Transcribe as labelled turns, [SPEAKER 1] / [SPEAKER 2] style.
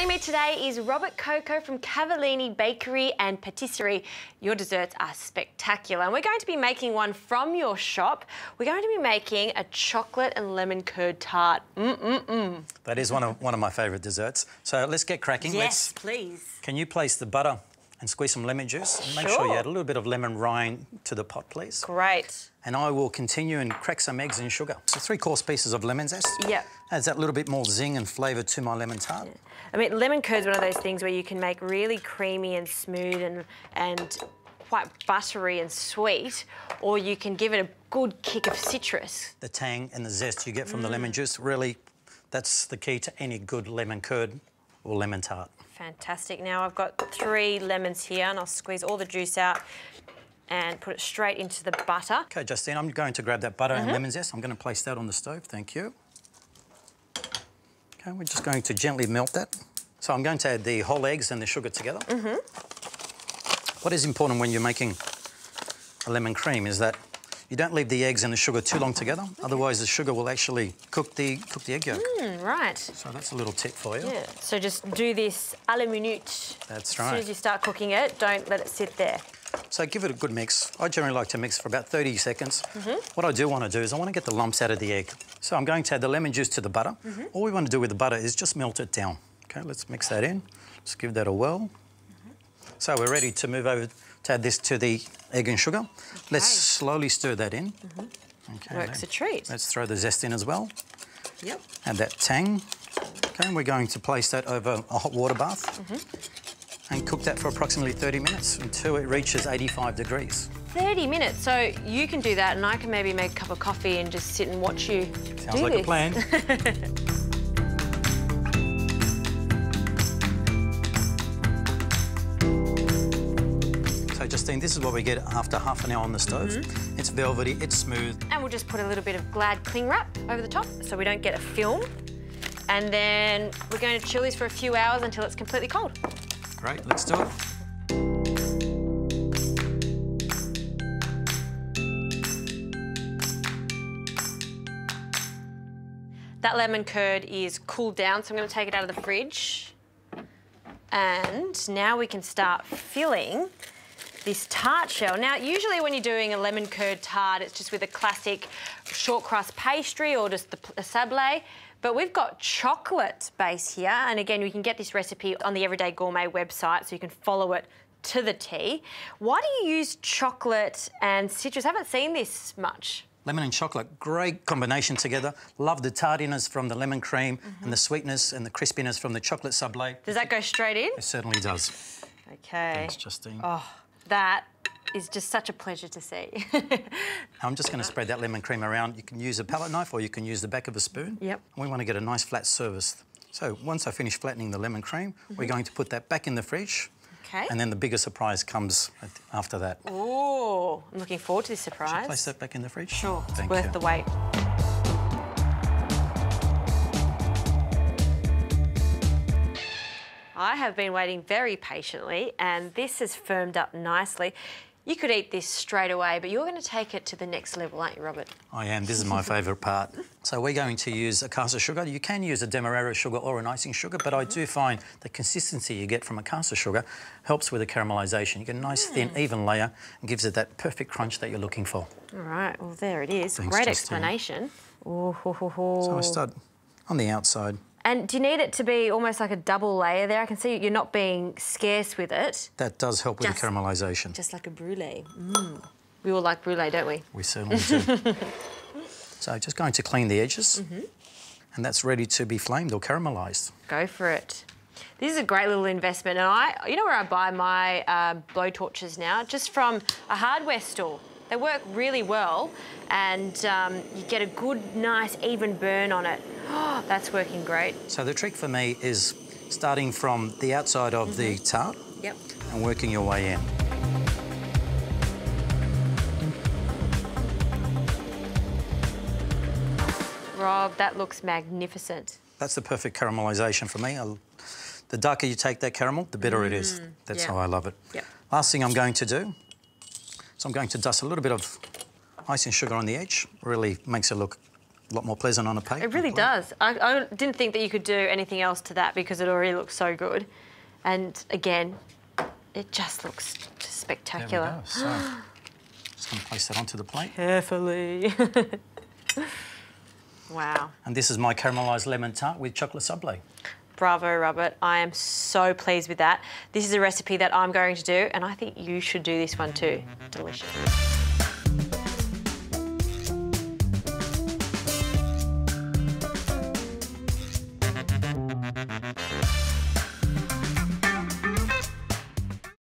[SPEAKER 1] Joining me today is Robert Coco from Cavallini Bakery and Patisserie. Your desserts are spectacular, and we're going to be making one from your shop. We're going to be making a chocolate and lemon curd tart.
[SPEAKER 2] That is one of my favourite desserts. So let's get cracking.
[SPEAKER 1] Yes, please.
[SPEAKER 2] Can you place the butter and squeeze some lemon juice? And make sure you add a little bit of lemon rind to the pot, please.
[SPEAKER 1] Great.
[SPEAKER 2] And I will continue and crack some eggs and sugar. So 3/4 pieces of lemon zest.
[SPEAKER 1] Yep.
[SPEAKER 2] Adds that little bit more zing and flavour to my lemon tart.
[SPEAKER 1] Yeah. I mean, lemon curd's one of those things where you can make really creamy and smooth and quite buttery and sweet, or you can give it a good kick of citrus.
[SPEAKER 2] The tang and the zest you get from the lemon juice, really, that's the key to any good lemon curd or lemon tart.
[SPEAKER 1] Fantastic. Now I've got 3 lemons here, and I'll squeeze all the juice out and put it straight into the butter.
[SPEAKER 2] OK, Justine, I'm going to grab that butter and lemon zest. I'm going to place that on the stove, thank you. OK, we're just going to gently melt that. So I'm going to add the whole eggs and the sugar together. What is important when you're making a lemon cream is that you don't leave the eggs and the sugar too long together, otherwise the sugar will actually cook the egg yolk.
[SPEAKER 1] Right.
[SPEAKER 2] So that's a little tip for you.
[SPEAKER 1] Yeah, so just do this à la minute.
[SPEAKER 2] That's right.
[SPEAKER 1] As soon as you start cooking it, don't let it sit there.
[SPEAKER 2] So give it a good mix. I generally like to mix for about 30 seconds. What I do want to do is I want to get the lumps out of the egg. So I'm going to add the lemon juice to the butter. All we want to do with the butter is just melt it down. OK, let's mix that in. Just give that a whirl. So we're ready to move over to add this to the egg and sugar. Let's slowly stir that in. Okay,
[SPEAKER 1] Works a treat.
[SPEAKER 2] Let's throw the zest in as well.
[SPEAKER 1] Yep.
[SPEAKER 2] Add that tang. OK, and we're going to place that over a hot water bath and cook that for approximately 30 minutes until it reaches 85 degrees.
[SPEAKER 1] 30 minutes, so you can do that and I can maybe make a cup of coffee and just sit and watch you
[SPEAKER 2] Sounds like a plan. So Justine, this is what we get after half an hour on the stove. It's velvety, it's smooth.
[SPEAKER 1] And we'll just put a little bit of Glad cling wrap over the top so we don't get a film. And then we're going to chill this for a few hours until it's completely cold.
[SPEAKER 2] Great, let's do it.
[SPEAKER 1] That lemon curd is cooled down, so I'm going to take it out of the fridge. And now we can start filling this tart shell. Now, usually when you're doing a lemon curd tart, it's just with a classic short crust pastry or just a sablé. But we've got chocolate base here, and again, we can get this recipe on the Everyday Gourmet website, so you can follow it to the T. Why do you use chocolate and citrus? I haven't seen this much.
[SPEAKER 2] Lemon and chocolate, great combination together. Love the tartiness from the lemon cream and the sweetness and the crispiness from the chocolate sablé.
[SPEAKER 1] Does that go straight in?
[SPEAKER 2] It certainly does.
[SPEAKER 1] Okay.
[SPEAKER 2] Thanks, Justine.
[SPEAKER 1] Oh, that is just such a pleasure to see.
[SPEAKER 2] I'm just going to spread that lemon cream around. You can use a palette knife or you can use the back of a spoon.
[SPEAKER 1] Yep.
[SPEAKER 2] And we want to get a nice flat surface. So once I finish flattening the lemon cream, we're going to put that back in the fridge.
[SPEAKER 1] Okay.
[SPEAKER 2] And then the bigger surprise comes after that.
[SPEAKER 1] Oh, I'm looking forward to this surprise.
[SPEAKER 2] Should I place that back in the fridge?
[SPEAKER 1] Sure, it's
[SPEAKER 2] Thank
[SPEAKER 1] worth
[SPEAKER 2] you.
[SPEAKER 1] the wait. I have been waiting very patiently and this has firmed up nicely. You could eat this straight away, but you're going to take it to the next level, aren't you, Robert?
[SPEAKER 2] I am. This is my favourite part. So we're going to use a caster sugar. You can use a demerara sugar or an icing sugar, but I do find the consistency you get from a caster sugar helps with the caramelisation. You get a nice, thin, even layer and gives it that perfect crunch that you're looking for.
[SPEAKER 1] All right, well, there it is.
[SPEAKER 2] Thanks,
[SPEAKER 1] Great
[SPEAKER 2] Justine.
[SPEAKER 1] explanation. Ooh, ho, ho, ho.
[SPEAKER 2] So I start on the outside.
[SPEAKER 1] And do you need it to be almost like a double layer there? I can see you're not being scarce with it.
[SPEAKER 2] That does help with the caramelisation.
[SPEAKER 1] Just like a brulee. We all like brulee, don't we?
[SPEAKER 2] We certainly do. So just going to clean the edges. And that's ready to be flamed or caramelised.
[SPEAKER 1] Go for it. This is a great little investment. And you know where I buy my blow torches now? Just from a hardware store. They work really well and you get a good, nice, even burn on it. Oh, that's working great.
[SPEAKER 2] So the trick for me is starting from the outside of the tart and working your way in.
[SPEAKER 1] Rob, that looks magnificent.
[SPEAKER 2] That's the perfect caramelisation for me. The darker you take that caramel, the better it is. That's how I love it. Last thing I'm going to do, so I'm going to dust a little bit of icing sugar on the edge. Really makes it look a lot more pleasant on a plate.
[SPEAKER 1] It really does. I didn't think that you could do anything else to that because it already looks so good. And again, it just looks just spectacular.
[SPEAKER 2] There we go. So, just going to place that onto the plate.
[SPEAKER 1] Carefully. Wow.
[SPEAKER 2] And this is my caramelised lemon tart with chocolate sablé.
[SPEAKER 1] Bravo, Robert. I am so pleased with that. This is a recipe that I'm going to do, and I think you should do this one too. Delicious.